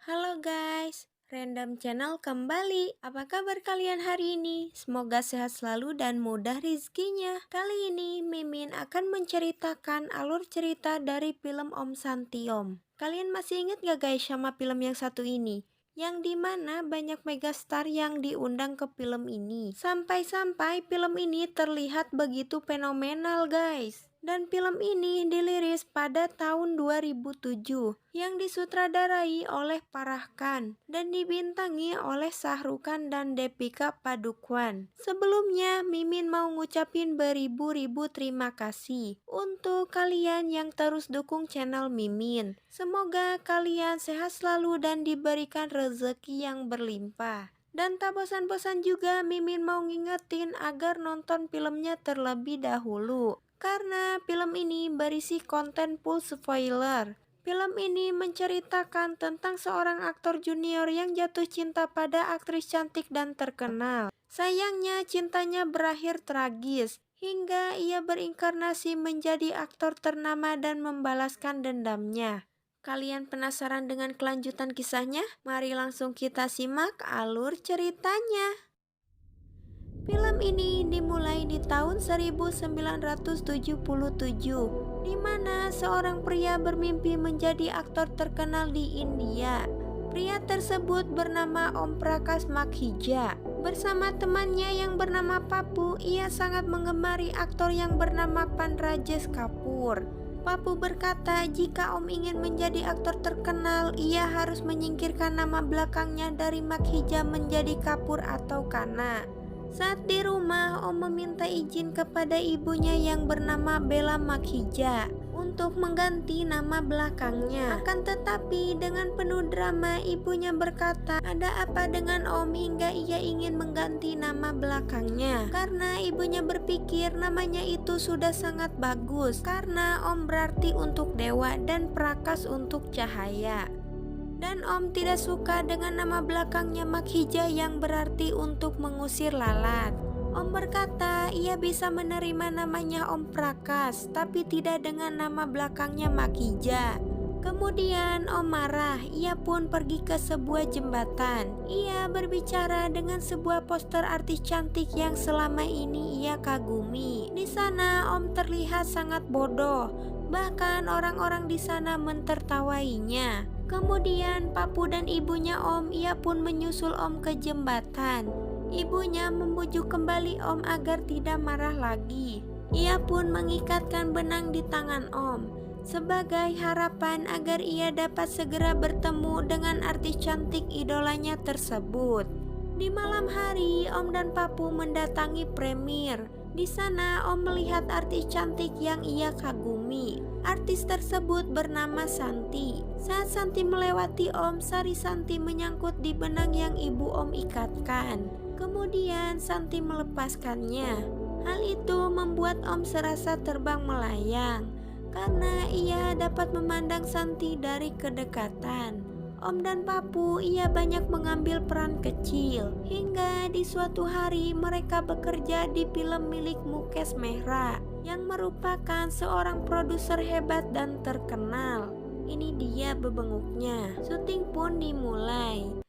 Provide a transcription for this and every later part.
Halo guys, Random Channel kembali. Apa kabar kalian hari ini? Semoga sehat selalu dan mudah rezekinya. Kali ini Mimin akan menceritakan alur cerita dari film Om Santiom. Kalian masih ingat gak guys sama film yang satu ini? Yang dimana banyak megastar yang diundang ke film ini. Sampai-sampai film ini terlihat begitu fenomenal guys. Dan film ini dirilis pada tahun 2007 yang disutradarai oleh Farah Khan dan dibintangi oleh Shah Rukh Khan dan Deepika Padukone. Sebelumnya Mimin mau ngucapin beribu-ribu terima kasih untuk kalian yang terus dukung channel Mimin. Semoga kalian sehat selalu dan diberikan rezeki yang berlimpah. Dan tak bosan-bosan juga Mimin mau ngingetin agar nonton filmnya terlebih dahulu. Karena film ini berisi konten full spoiler. Film ini menceritakan tentang seorang aktor junior yang jatuh cinta pada aktris cantik dan terkenal. Sayangnya cintanya berakhir tragis, hingga ia berinkarnasi menjadi aktor ternama dan membalaskan dendamnya. Kalian penasaran dengan kelanjutan kisahnya? Mari langsung kita simak alur ceritanya. Film ini dimulai di tahun 1977, di mana seorang pria bermimpi menjadi aktor terkenal di India. Pria tersebut bernama Om Prakash Makhija. Bersama temannya yang bernama Papu, ia sangat menggemari aktor yang bernama Pan Rajesh Kapoor. Papu berkata jika Om ingin menjadi aktor terkenal, ia harus menyingkirkan nama belakangnya dari Makhija menjadi Kapoor atau Khanna. Saat di rumah, Om meminta izin kepada ibunya yang bernama Bella Makhija untuk mengganti nama belakangnya. Akan tetapi dengan penuh drama, ibunya berkata ada apa dengan Om hingga ia ingin mengganti nama belakangnya. Karena ibunya berpikir namanya itu sudah sangat bagus, karena Om berarti untuk dewa dan Prakash untuk cahaya. Dan Om tidak suka dengan nama belakangnya Makhija yang berarti untuk mengusir lalat. Om berkata ia bisa menerima namanya Om Prakash, tapi tidak dengan nama belakangnya Makhija. Kemudian Om marah, ia pun pergi ke sebuah jembatan. Ia berbicara dengan sebuah poster artis cantik yang selama ini ia kagumi. Di sana Om terlihat sangat bodoh, bahkan orang-orang di sana mentertawainya. Kemudian Papu dan ibunya Om, ia pun menyusul Om ke jembatan. Ibunya membujuk kembali Om agar tidak marah lagi. Ia pun mengikatkan benang di tangan Om sebagai harapan agar ia dapat segera bertemu dengan artis cantik idolanya tersebut. Di malam hari, Om dan Papu mendatangi premier. Di sana Om melihat artis cantik yang ia kagumi. Artis tersebut bernama Santi. Saat Santi melewati Om, sari Santi menyangkut di benang yang ibu Om ikatkan. Kemudian Santi melepaskannya. Hal itu membuat Om serasa terbang melayang karena ia dapat memandang Santi dari kedekatan. Om dan Papu ia banyak mengambil peran kecil, hingga di suatu hari mereka bekerja di film milik Mukesh Mehra yang merupakan seorang produser hebat dan terkenal. Ini dia bebenguknya. Syuting pun dimulai.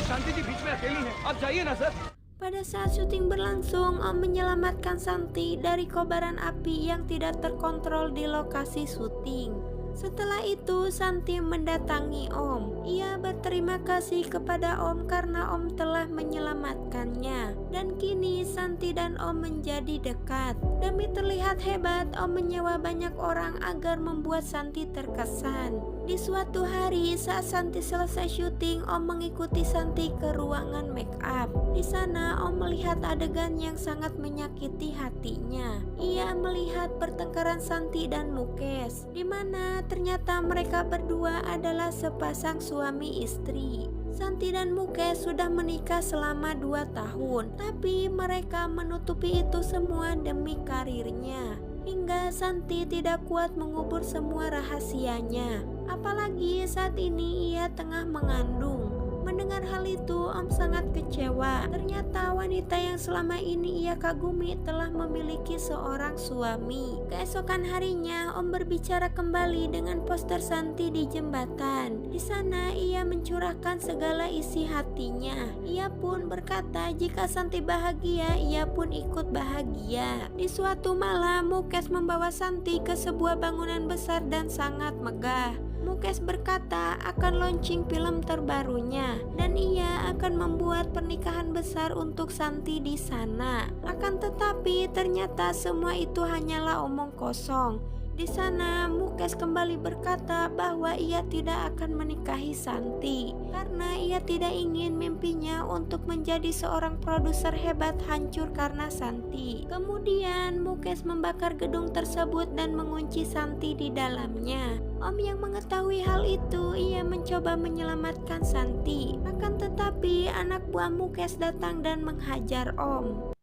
शांति जी बीच में अकेली हैं आप जाइए ना sir. Pada saat syuting berlangsung, Om menyelamatkan Santi dari kobaran api yang tidak terkontrol di lokasi syuting. Setelah itu, Santi mendatangi Om. Ia berterima kasih kepada Om karena Om telah menyelamatkannya. Dan kini Santi dan Om menjadi dekat. Demi terlihat hebat, Om menyewa banyak orang agar membuat Santi terkesan. Di suatu hari saat Santi selesai syuting, Om mengikuti Santi ke ruangan make up. Di sana Om melihat adegan yang sangat menyakiti hatinya. Ia melihat pertengkaran Santi dan Mukesh, di mana ternyata mereka berdua adalah sepasang suami istri. Santi dan Mukesh sudah menikah selama 2 tahun, tapi mereka menutupi itu semua demi karirnya. Hingga Santi tidak kuat mengubur semua rahasianya. Apalagi saat ini ia tengah mengandung. Mendengar hal itu, Om sangat kecewa. Ternyata wanita yang selama ini ia kagumi telah memiliki seorang suami. Keesokan harinya, Om berbicara kembali dengan poster Santi di jembatan. Di sana ia mencurahkan segala isi hatinya. Ia pun berkata jika Santi bahagia, ia pun ikut bahagia. Di suatu malam, Mukes membawa Santi ke sebuah bangunan besar dan sangat megah. Mukes berkata akan launching film terbarunya dan ia akan membuat pernikahan besar untuk Santi di sana. Akan tetapi ternyata semua itu hanyalah omong kosong. Di sana Mukes kembali berkata bahwa ia tidak akan menikahi Santi karena ia tidak ingin mimpinya untuk menjadi seorang produser hebat hancur karena Santi. Kemudian Mukes membakar gedung tersebut dan mengunci Santi di dalamnya. Om yang mengetahui hal itu, ia mencoba menyelamatkan Santi. Akan tetapi anak buah Mukes datang dan menghajar Om.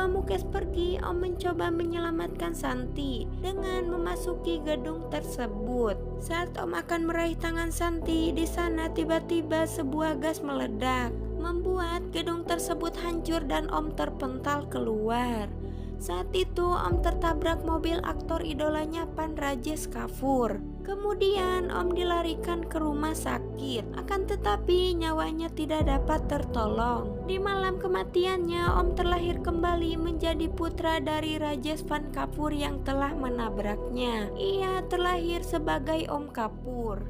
Mukes pergi, Om mencoba menyelamatkan Santi dengan memasuki gedung tersebut. Saat Om akan meraih tangan Santi, di sana tiba-tiba sebuah gas meledak, membuat gedung tersebut hancur dan Om terpental keluar. Saat itu Om tertabrak mobil aktor idolanya Pan Rajesh Kafur. Kemudian Om dilarikan ke rumah sakit. Akan tetapi nyawanya tidak dapat tertolong. Di malam kematiannya Om terlahir kembali menjadi putra dari Rajesh Van Kapur yang telah menabraknya. Ia terlahir sebagai Om Kapur.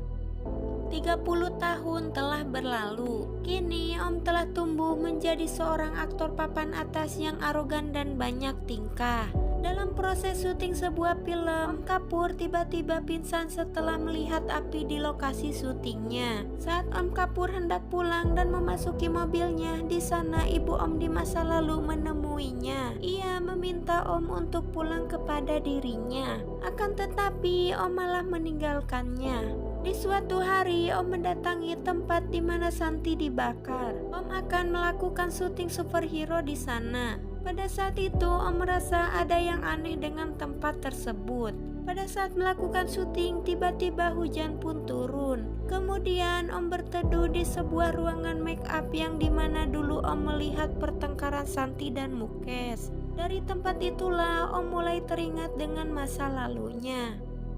30 tahun telah berlalu. Kini Om telah tumbuh menjadi seorang aktor papan atas yang arogan dan banyak tingkah. Dalam proses syuting sebuah film, Om Kapur tiba-tiba pingsan setelah melihat api di lokasi syutingnya. Saat Om Kapur hendak pulang dan memasuki mobilnya, di sana ibu Om di masa lalu menemuinya. Ia meminta Om untuk pulang kepada dirinya. Akan tetapi Om malah meninggalkannya. Di suatu hari, Om mendatangi tempat di mana Santi dibakar. Om akan melakukan syuting superhero di sana. Pada saat itu, Om merasa ada yang aneh dengan tempat tersebut. Pada saat melakukan syuting, tiba-tiba hujan pun turun. Kemudian, Om berteduh di sebuah ruangan make up yang dimana dulu Om melihat pertengkaran Santi dan Mukes. Dari tempat itulah, Om mulai teringat dengan masa lalunya.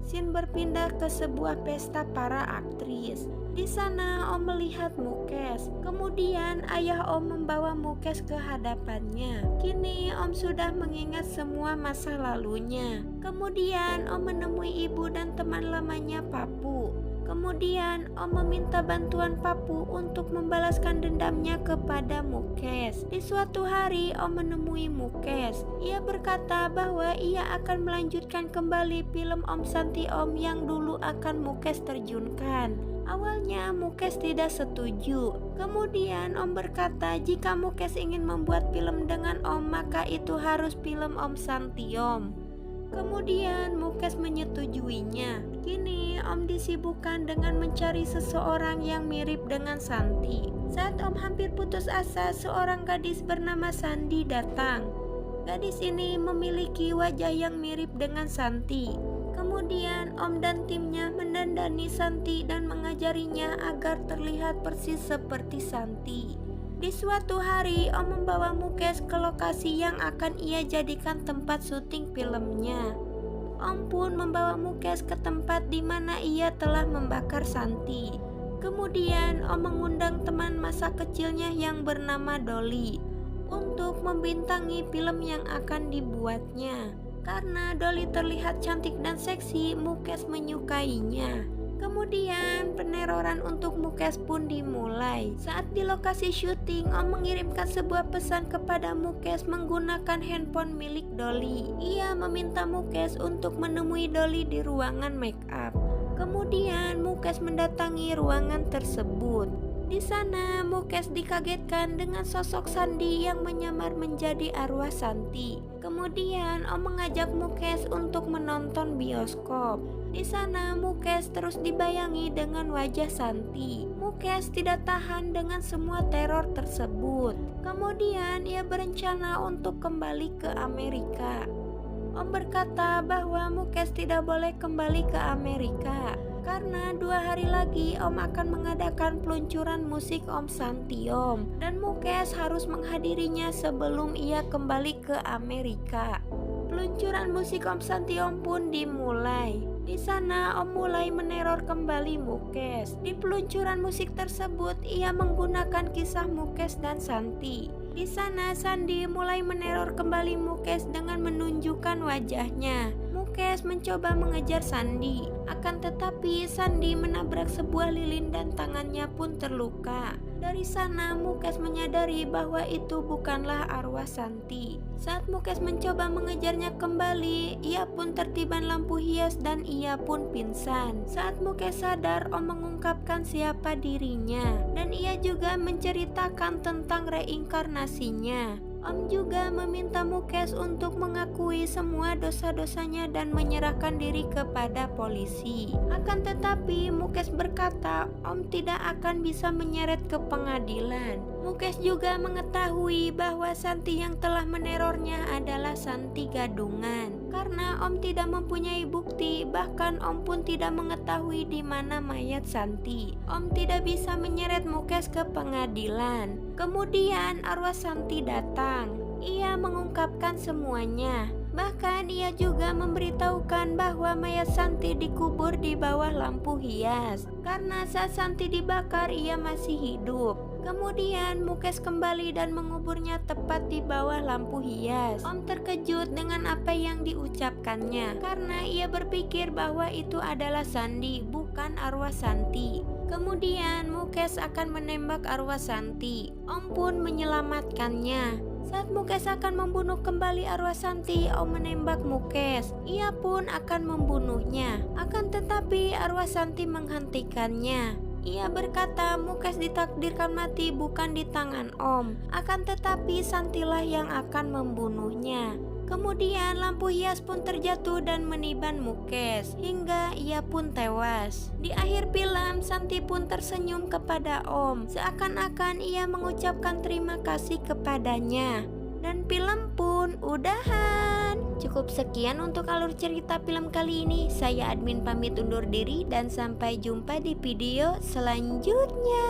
Scene berpindah ke sebuah pesta para aktris. Di sana Om melihat Mukes. Kemudian ayah Om membawa Mukes ke hadapannya. Kini Om sudah mengingat semua masa lalunya. Kemudian Om menemui ibu dan teman lamanya Papu. Kemudian Om meminta bantuan Papu untuk membalaskan dendamnya kepada Mukes. Di suatu hari Om menemui Mukes. Ia berkata bahwa ia akan melanjutkan kembali film Om Santi Om yang dulu akan Mukes terjunkan. Awalnya Mukes tidak setuju. Kemudian Om berkata jika Mukes ingin membuat film dengan Om, maka itu harus film Om Santi Om. Kemudian Mukes menyetujuinya. Kini Om disibukkan dengan mencari seseorang yang mirip dengan Santi. Saat Om hampir putus asa, seorang gadis bernama Sandi datang. Gadis ini memiliki wajah yang mirip dengan Santi. Kemudian Om dan timnya mendandani Santi dan mengajarinya agar terlihat persis seperti Santi. Di suatu hari Om membawa Mukes ke lokasi yang akan ia jadikan tempat syuting filmnya. Om pun membawa Mukes ke tempat di mana ia telah membakar Santi. Kemudian Om mengundang teman masa kecilnya yang bernama Dolly untuk membintangi film yang akan dibuatnya. Karena Dolly terlihat cantik dan seksi, Mukes menyukainya. Kemudian peneroran untuk Mukes pun dimulai. Saat di lokasi syuting, Om mengirimkan sebuah pesan kepada Mukes menggunakan handphone milik Dolly. Ia meminta Mukes untuk menemui Dolly di ruangan make up. Kemudian Mukes mendatangi ruangan tersebut. Di sana Mukes dikagetkan dengan sosok Sandi yang menyamar menjadi arwah Santi. Kemudian Om mengajak Mukes untuk menonton bioskop. Di sana Mukes terus dibayangi dengan wajah Santi. Mukes tidak tahan dengan semua teror tersebut. Kemudian ia berencana untuk kembali ke Amerika. Om berkata bahwa Mukes tidak boleh kembali ke Amerika karena 2 hari lagi Om akan mengadakan peluncuran musik Om Santiom dan Mukes harus menghadirinya sebelum ia kembali ke Amerika. Peluncuran musik Om Santiom pun dimulai. Di sana Om mulai meneror kembali Mukes. Di peluncuran musik tersebut ia menggunakan kisah Mukes dan Santi. Di sana Sandi mulai meneror kembali Mukes dengan menunjukkan wajahnya. Mukes mencoba mengejar Sandi, akan tetapi Sandi menabrak sebuah lilin dan tangannya pun terluka. Dari sana Mukes menyadari bahwa itu bukanlah arwah Santi. Saat Mukes mencoba mengejarnya kembali, ia pun tertiban lampu hias dan ia pun pingsan. Saat Mukes sadar, Om mengungkapkan siapa dirinya dan ia juga menceritakan tentang reinkarnasinya. Om juga meminta Mukes untuk mengakui semua dosa-dosanya dan menyerahkan diri kepada polisi. Akan tetapi Mukes berkata Om tidak akan bisa menyeret ke pengadilan. Mukes juga mengetahui bahwa Santi yang telah menerornya adalah Santi gadungan. Karena Om tidak mempunyai bukti, bahkan Om pun tidak mengetahui di mana mayat Santi. Om tidak bisa menyeret Mukes ke pengadilan. Kemudian arwah Santi datang. Ia mengungkapkan semuanya. Bahkan ia juga memberitahukan bahwa mayat Santi dikubur di bawah lampu hias. Karena saat Santi dibakar ia masih hidup. Kemudian Mukes kembali dan menguburnya tepat di bawah lampu hias. Om terkejut dengan apa yang diucapkannya karena ia berpikir bahwa itu adalah Sandi, bukan arwah Santi. Kemudian Mukes akan menembak arwah Santi. Om pun menyelamatkannya. Saat Mukes akan membunuh kembali arwah Santi, Om menembak Mukes. Ia pun akan membunuhnya. Akan tetapi arwah Santi menghentikannya. Ia berkata Mukes ditakdirkan mati bukan di tangan Om. Akan tetapi Santilah yang akan membunuhnya. Kemudian lampu hias pun terjatuh dan meniban Mukes hingga ia pun tewas. Di akhir film Santi pun tersenyum kepada Om, seakan-akan ia mengucapkan terima kasih kepadanya. Dan film pun udahan. Cukup sekian untuk alur cerita film kali ini. Saya admin pamit undur diri dan sampai jumpa di video selanjutnya.